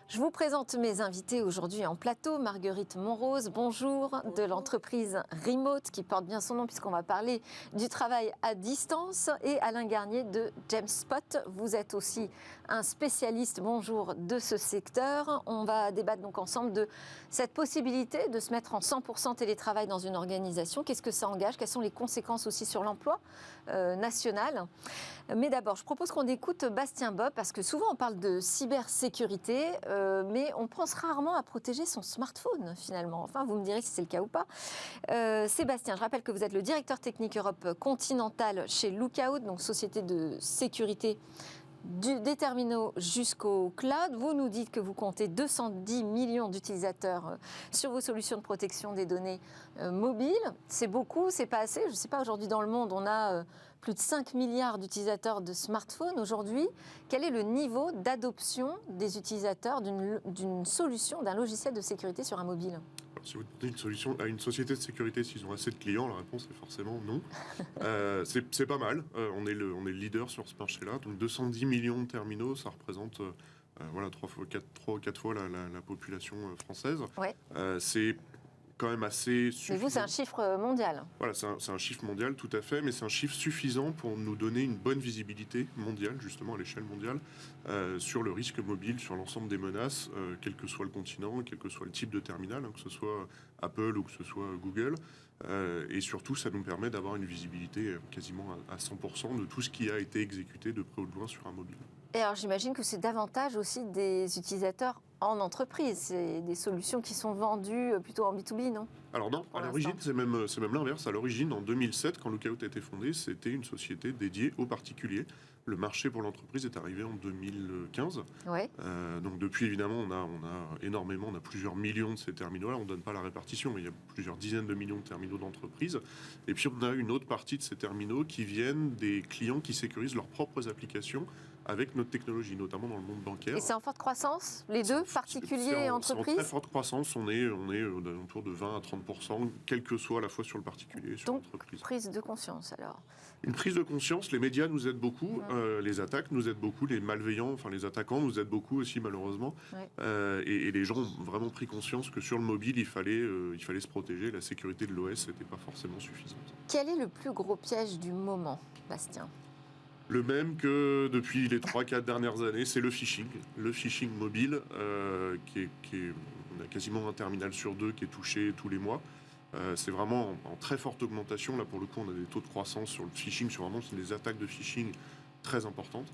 Je vous présente mes invités aujourd'hui en plateau. Marguerite Monrose, bonjour, de l'entreprise Remote, qui porte bien son nom puisqu'on va parler du travail à distance. Et Alain Garnier de Jamespot. Vous êtes aussi un spécialiste, bonjour, de ce secteur. On va débattre donc ensemble de cette possibilité de se mettre en 100% télétravail dans une organisation. Qu'est-ce que ça engage? Quelles sont les conséquences aussi sur l'emploi national? Mais d'abord, je propose qu'on écoute Bastien Bob, parce que souvent on parle de cybersécurité, mais on pense rarement à protéger son smartphone finalement. Enfin, vous me direz si c'est le cas ou pas. Sébastien, je rappelle que vous êtes le directeur technique Europe continentale chez Lookout, donc société de sécurité des terminaux jusqu'au cloud. Vous nous dites que vous comptez 210 millions d'utilisateurs sur vos solutions de protection des données mobiles. C'est beaucoup, c'est pas assez. Je ne sais pas, aujourd'hui dans le monde, on a plus de 5 milliards d'utilisateurs de smartphones aujourd'hui. Quel est le niveau d'adoption des utilisateurs d'une solution, d'un logiciel de sécurité sur un mobile ? Si vous demandez une solution à une société de sécurité s'ils ont assez de clients, la réponse est forcément non. C'est pas mal. On est le leader sur ce marché-là. Donc 210 millions de terminaux, ça représente 3 ou 4 fois la population française. Ouais. C'est quand même assez suffisant. Mais vous, c'est un chiffre mondial. Voilà, c'est un chiffre mondial, tout à fait, mais c'est un chiffre suffisant pour nous donner une bonne visibilité mondiale, justement à l'échelle mondiale, sur le risque mobile, sur l'ensemble des menaces, quel que soit le continent, quel que soit le type de terminal, que ce soit Apple ou que ce soit Google. Et surtout, ça nous permet d'avoir une visibilité quasiment à 100% de tout ce qui a été exécuté de près ou de loin sur un mobile. Et alors, j'imagine que c'est davantage aussi des utilisateurs en entreprise. C'est des solutions qui sont vendues plutôt en B2B, non ? Alors non, à l'origine, c'est même l'inverse. À l'origine, en 2007, quand Lookout a été fondé, c'était une société dédiée aux particuliers. Le marché pour l'entreprise est arrivé en 2015. Ouais. Donc depuis, évidemment, on a plusieurs millions de ces terminaux-là. On ne donne pas la répartition, mais il y a plusieurs dizaines de millions de terminaux d'entreprise. Et puis on a une autre partie de ces terminaux qui viennent des clients qui sécurisent leurs propres applications avec notre technologie, notamment dans le monde bancaire. Et c'est en forte croissance, les deux, particuliers et entreprises ? C'est en très forte croissance, on est autour de 20 à 30%, quel que soit à la fois sur le particulier et sur l'entreprise. Donc, prise de conscience alors ? Une prise de conscience, les médias nous aident beaucoup, les attaques nous aident beaucoup, les malveillants, enfin les attaquants nous aident beaucoup aussi malheureusement. Et les gens ont vraiment pris conscience que sur le mobile, il fallait se protéger, la sécurité de l'OS n'était pas forcément suffisante. Quel est le plus gros piège du moment, Bastien ? Le même que depuis les 3-4 dernières années, c'est le phishing. Le phishing mobile, on a quasiment un terminal sur deux qui est touché tous les mois. C'est vraiment en très forte augmentation. Là, pour le coup, on a des taux de croissance sur le phishing, sur vraiment des attaques de phishing très importantes.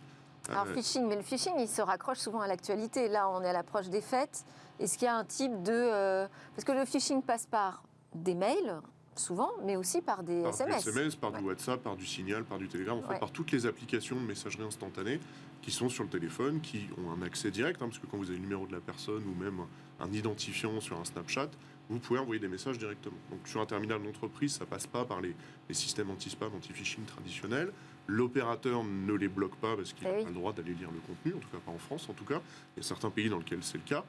Alors, mais le phishing, il se raccroche souvent à l'actualité. Là, on est à l'approche des fêtes. Est-ce qu'il y a un type de... Parce que le phishing passe par des mails, souvent, mais aussi par des SMS. Par du SMS, par du WhatsApp, par du Signal, par du Telegram, en fait, par toutes les applications de messagerie instantanée qui sont sur le téléphone, qui ont un accès direct, parce que quand vous avez le numéro de la personne ou même un identifiant sur un Snapchat, vous pouvez envoyer des messages directement. Donc sur un terminal d'entreprise, ça passe pas par les systèmes anti-spam, anti-phishing traditionnels. L'opérateur ne les bloque pas parce qu'il n'a pas le droit d'aller lire le contenu, en tout cas pas en France en tout cas. Il y a certains pays dans lesquels c'est le cas.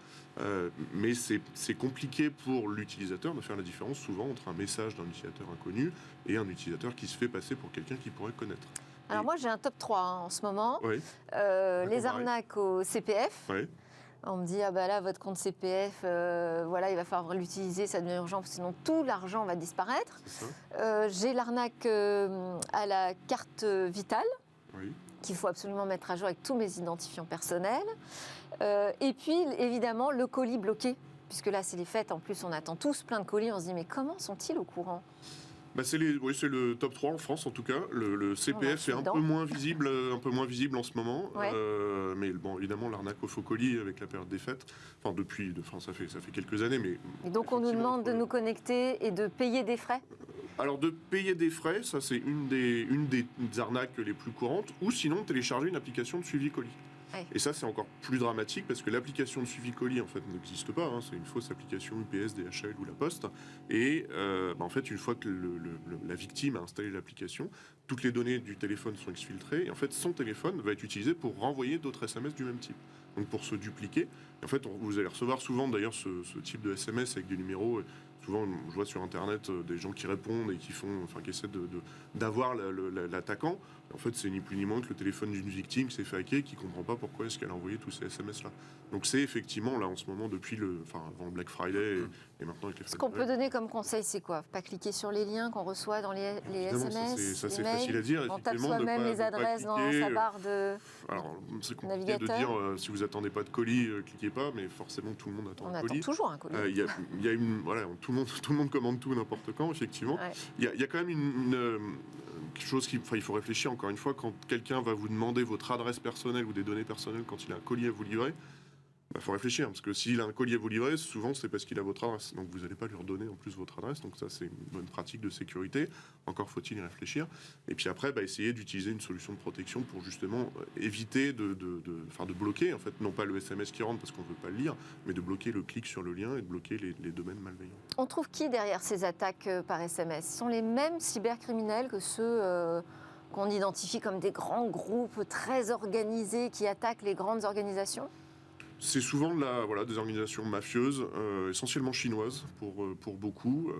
Mais c'est compliqué pour l'utilisateur de faire la différence souvent entre un message d'un utilisateur inconnu et un utilisateur qui se fait passer pour quelqu'un qu'il pourrait connaître. Alors moi j'ai un top 3 en ce moment. Oui. Les arnaques au CPF. Oui. On me dit, ah bah là, votre compte CPF, voilà, il va falloir l'utiliser, ça devient urgent, sinon tout l'argent va disparaître. J'ai l'arnaque à la carte vitale, qu'il faut absolument mettre à jour avec tous mes identifiants personnels. Et puis, évidemment, le colis bloqué, puisque là, c'est les fêtes, en plus, on attend tous plein de colis, on se dit, mais comment sont-ils au courant ? C'est le top 3 en France en tout cas. Le CPF est un peu moins visible en ce moment. Mais bon, évidemment, l'arnaque au faux colis avec la période des fêtes, ça fait quelques années. Mais et donc on nous demande de nous connecter et de payer des frais ? Alors de payer des frais, ça c'est une des arnaques les plus courantes, ou sinon télécharger une application de suivi colis. Et ça, c'est encore plus dramatique parce que l'application de suivi colis, en fait, n'existe pas. C'est une fausse application UPS, DHL ou La Poste. Et en fait, une fois que la victime a installé l'application, toutes les données du téléphone sont exfiltrées. Et en fait, son téléphone va être utilisé pour renvoyer d'autres SMS du même type. Donc pour se dupliquer. Et en fait, vous allez recevoir souvent, d'ailleurs, ce type de SMS avec des numéros Souvent, je vois sur Internet des gens qui répondent et qui essaient d'avoir l'attaquant. En fait, c'est ni plus ni moins que le téléphone d'une victime qui s'est fait hacker, qui ne comprend pas pourquoi est-ce qu'elle a envoyé tous ces SMS-là. Donc c'est effectivement, là, en ce moment, avant le Black Friday et maintenant avec les fêtes. Ce qu'on peut donner comme conseil, c'est quoi? Pas cliquer sur les liens qu'on reçoit dans les SMS, ça, les c'est mails. facile à dire. On tape effectivement, soi-même les adresses dans sa barre de Alors, c'est compliqué navigateur. de dire, si vous attendez pas de colis, cliquez pas, mais forcément, tout le monde attend un colis. On attend toujours un colis. Tout le monde commande tout n'importe quand, effectivement. Ouais. Il y a quand même quelque chose il faut réfléchir, encore une fois, quand quelqu'un va vous demander votre adresse personnelle ou des données personnelles quand il a un colis à vous livrer, il faut réfléchir, parce que s'il a un colis à vous livrer, souvent c'est parce qu'il a votre adresse. Donc vous n'allez pas lui redonner en plus votre adresse, donc ça c'est une bonne pratique de sécurité. Encore faut-il y réfléchir. Et puis après, essayer d'utiliser une solution de protection pour justement éviter de bloquer, en fait, non pas le SMS qui rentre parce qu'on ne veut pas le lire, mais de bloquer le clic sur le lien et de bloquer les domaines malveillants. On trouve qui derrière ces attaques par SMS? Ce sont les mêmes cybercriminels que ceux qu'on identifie comme des grands groupes très organisés qui attaquent les grandes organisations? C'est souvent des organisations mafieuses, essentiellement chinoises pour beaucoup,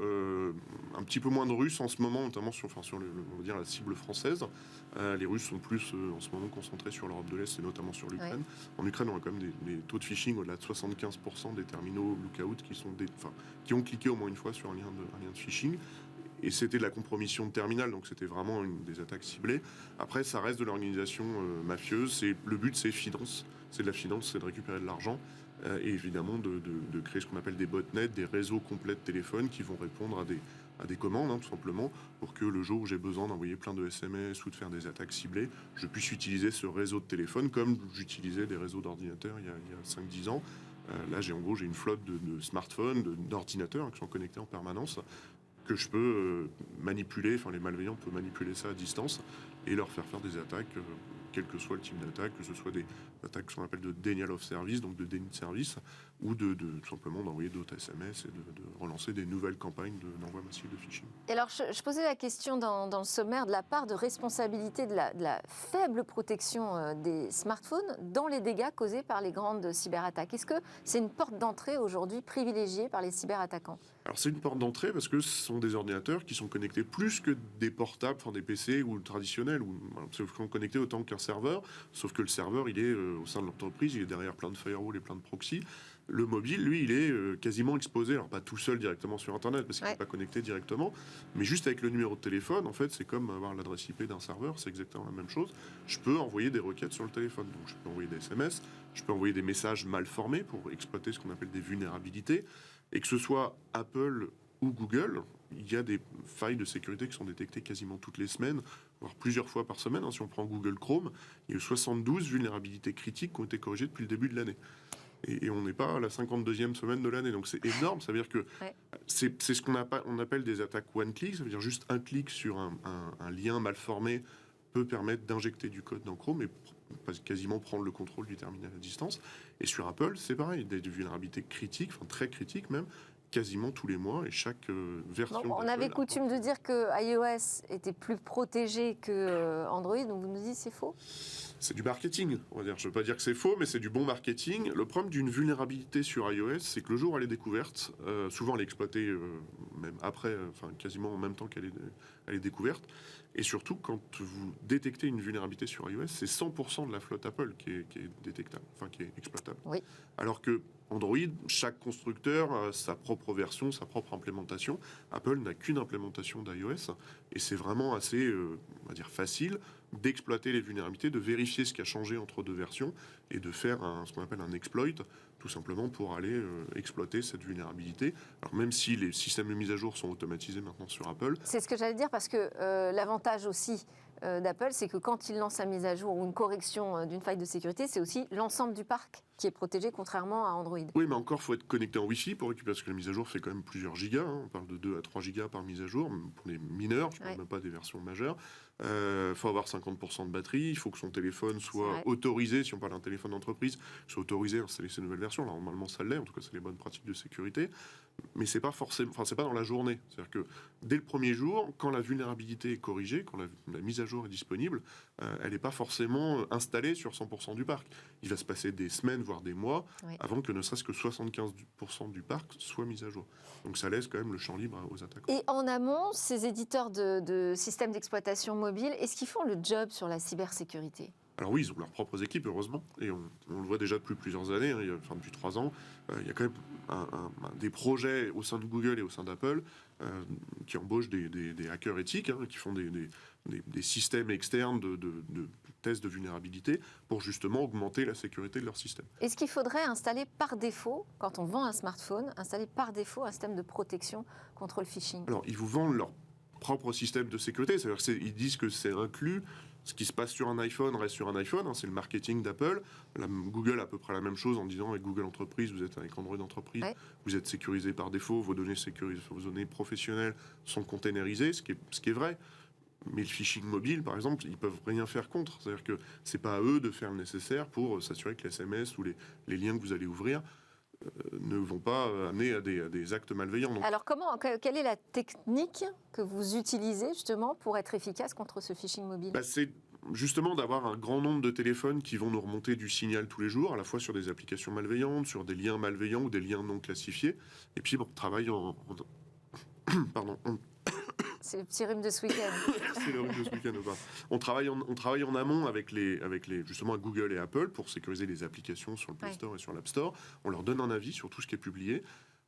un petit peu moins de Russes en ce moment, notamment sur on va dire la cible française. Les Russes sont plus en ce moment concentrés sur l'Europe de l'Est et notamment sur l'Ukraine. Ouais. En Ukraine, on a quand même des taux de phishing au-delà de 75% des terminaux Lookout qui ont cliqué au moins une fois sur un lien de phishing. Et c'était de la compromission de terminal, donc c'était vraiment des attaques ciblées. Après, ça reste de l'organisation mafieuse. Le but, c'est finance. C'est de la finance, c'est de récupérer de l'argent. Et évidemment, de créer ce qu'on appelle des botnets, des réseaux complets de téléphones qui vont répondre à des commandes, tout simplement, pour que le jour où j'ai besoin d'envoyer plein de SMS ou de faire des attaques ciblées, je puisse utiliser ce réseau de téléphone comme j'utilisais des réseaux d'ordinateurs il y a 5-10 ans. Là, j'ai une flotte de smartphones, d'ordinateurs qui sont connectés en permanence, que je peux manipuler, les malveillants peuvent manipuler ça à distance et leur faire des attaques, quel que soit le type d'attaque, que ce soit des attaques qu'on appelle de denial of service, donc de déni de service, ou tout simplement d'envoyer d'autres SMS et de relancer des nouvelles campagnes d'envoi massif de phishing. Et alors, je posais la question dans le sommaire de la part de responsabilité de la faible protection des smartphones dans les dégâts causés par les grandes cyberattaques. Est-ce que c'est une porte d'entrée aujourd'hui privilégiée par les cyberattaquants? Alors c'est une porte d'entrée parce que ce sont des ordinateurs qui sont connectés plus que des portables, des PC ou traditionnels, ils sont connectés autant qu'un serveur, sauf que le serveur, il est au sein de l'entreprise, il est derrière plein de firewalls et plein de proxys. Le mobile, lui, il est quasiment exposé, alors pas tout seul directement sur Internet, parce qu'il n'est pas connecté directement, mais juste avec le numéro de téléphone, en fait, c'est comme avoir l'adresse IP d'un serveur, c'est exactement la même chose. Je peux envoyer des requêtes sur le téléphone, donc je peux envoyer des SMS, je peux envoyer des messages mal formés pour exploiter ce qu'on appelle des vulnérabilités, et que ce soit Apple ou Google, il y a des failles de sécurité qui sont détectées quasiment toutes les semaines, voire plusieurs fois par semaine. Si on prend Google Chrome, il y a eu 72 vulnérabilités critiques qui ont été corrigées depuis le début de l'année. Et on n'est pas à la 52e semaine de l'année. Donc c'est énorme. Ça veut dire que c'est ce qu'on appelle des attaques one-click. Ça veut dire juste un clic sur un lien mal formé peut permettre d'injecter du code dans Chrome et quasiment prendre le contrôle du terminal à distance. Et sur Apple, c'est pareil. Des vulnérabilités critiques, très critiques même, quasiment tous les mois, et chaque version... on avait coutume de dire que iOS était plus protégé que Android, donc vous nous dites c'est faux? C'est du marketing, on va dire. Je ne veux pas dire que c'est faux, mais c'est du bon marketing. Le problème d'une vulnérabilité sur iOS, c'est que le jour où elle est découverte, souvent elle est exploitée même après, quasiment en même temps qu'elle est découverte. Et surtout, quand vous détectez une vulnérabilité sur iOS, c'est 100% de la flotte Apple qui est détectable, qui est exploitable. Oui. Alors que Android, chaque constructeur a sa propre version, sa propre implémentation. Apple n'a qu'une implémentation d'iOS et c'est vraiment assez, on va dire, facile d'exploiter les vulnérabilités, de vérifier ce qui a changé entre deux versions et de faire ce qu'on appelle un exploit, tout simplement pour aller exploiter cette vulnérabilité. Alors même si les systèmes de mise à jour sont automatisés maintenant sur Apple. C'est ce que j'allais dire parce que l'avantage aussi d'Apple, c'est que quand il lance sa mise à jour ou une correction d'une faille de sécurité, c'est aussi l'ensemble du parc qui est protégé, contrairement à Android. Oui, mais encore, il faut être connecté en Wi-Fi pour récupérer, parce que la mise à jour fait quand même plusieurs gigas. On parle de 2 à 3 gigas par mise à jour, pour les mineurs, je ne parle même pas des versions majeures. Il faut avoir 50% de batterie, il faut que son téléphone soit autorisé, si on parle d'un téléphone d'entreprise, soit autorisé à installer ces nouvelles versions. version. Là, normalement, ça l'est. En tout cas, c'est les bonnes pratiques de sécurité. Mais c'est pas forcément, enfin, c'est pas dans la journée. C'est-à-dire que dès le premier jour, quand la vulnérabilité est corrigée, quand la mise à jour est disponible, elle n'est pas forcément installée sur 100% du parc. Il va se passer des semaines, voire des mois, avant que ne serait-ce que 75% du parc soit mis à jour. Donc ça laisse quand même le champ libre aux attaquants. Et en amont, ces éditeurs de systèmes d'exploitation mobile, est-ce qu'ils font le job sur la cybersécurité ? Alors oui, ils ont leurs propres équipes, heureusement, et on le voit déjà depuis plusieurs années, depuis 3 ans. Il y a quand même des projets au sein de Google et au sein d'Apple qui embauchent des hackers éthiques, qui font des systèmes externes de tests de vulnérabilité pour justement augmenter la sécurité de leur système. Est-ce qu'il faudrait installer par défaut, quand on vend un smartphone, installer par défaut un système de protection contre le phishing ? Alors, ils vous vendent leur propre système de sécurité, c'est-à-dire qu'ils disent que c'est inclus. Ce qui se passe sur un iPhone reste sur un iPhone, c'est le marketing d'Apple. Google a à peu près la même chose en disant avec Google Entreprise, vous êtes avec Android Entreprise, vous êtes sécurisé par défaut, vos données professionnelles sont containerisées, ce qui est vrai. Mais le phishing mobile, par exemple, ils peuvent rien faire contre. C'est-à-dire que c'est pas à eux de faire le nécessaire pour s'assurer que les SMS ou les liens que vous allez ouvrir ne vont pas amener à des actes malveillants. Donc, alors, quelle est la technique que vous utilisez justement pour être efficace contre ce phishing mobile ? C'est justement d'avoir un grand nombre de téléphones qui vont nous remonter du signal tous les jours, à la fois sur des applications malveillantes, sur des liens malveillants ou des liens non classifiés. Et puis, on travaille Pardon. C'est le petit rhume de ce week-end. C'est le rhume de ce week-end. On travaille en amont avec justement Google et Apple pour sécuriser les applications sur le Play Store et sur l'App Store. On leur donne un avis sur tout ce qui est publié.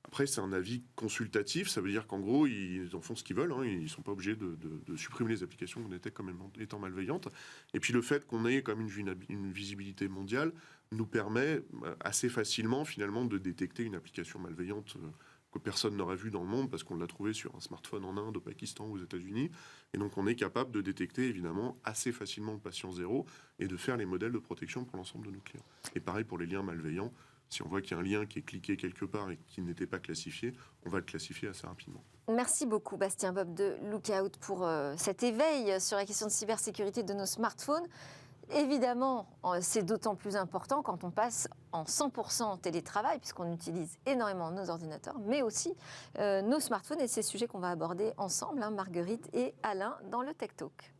Après, c'est un avis consultatif. Ça veut dire qu'en gros, ils en font ce qu'ils veulent. Ils ne sont pas obligés de supprimer les applications qu'on était comme étant malveillantes. Et puis le fait qu'on ait comme une visibilité mondiale nous permet assez facilement finalement de détecter une application malveillante que personne n'aurait vu dans le monde parce qu'on l'a trouvé sur un smartphone en Inde, au Pakistan, aux États-Unis. Et donc on est capable de détecter évidemment assez facilement le patient zéro et de faire les modèles de protection pour l'ensemble de nos clients. Et pareil pour les liens malveillants. Si on voit qu'il y a un lien qui est cliqué quelque part et qui n'était pas classifié, on va le classifier assez rapidement. Merci beaucoup Bastien Bob de Lookout pour cet éveil sur la question de cybersécurité de nos smartphones. Évidemment, c'est d'autant plus important quand on passe en 100% en télétravail, puisqu'on utilise énormément nos ordinateurs, mais aussi nos smartphones. Et c'est le sujet qu'on va aborder ensemble, Marguerite et Alain, dans le Tech Talk.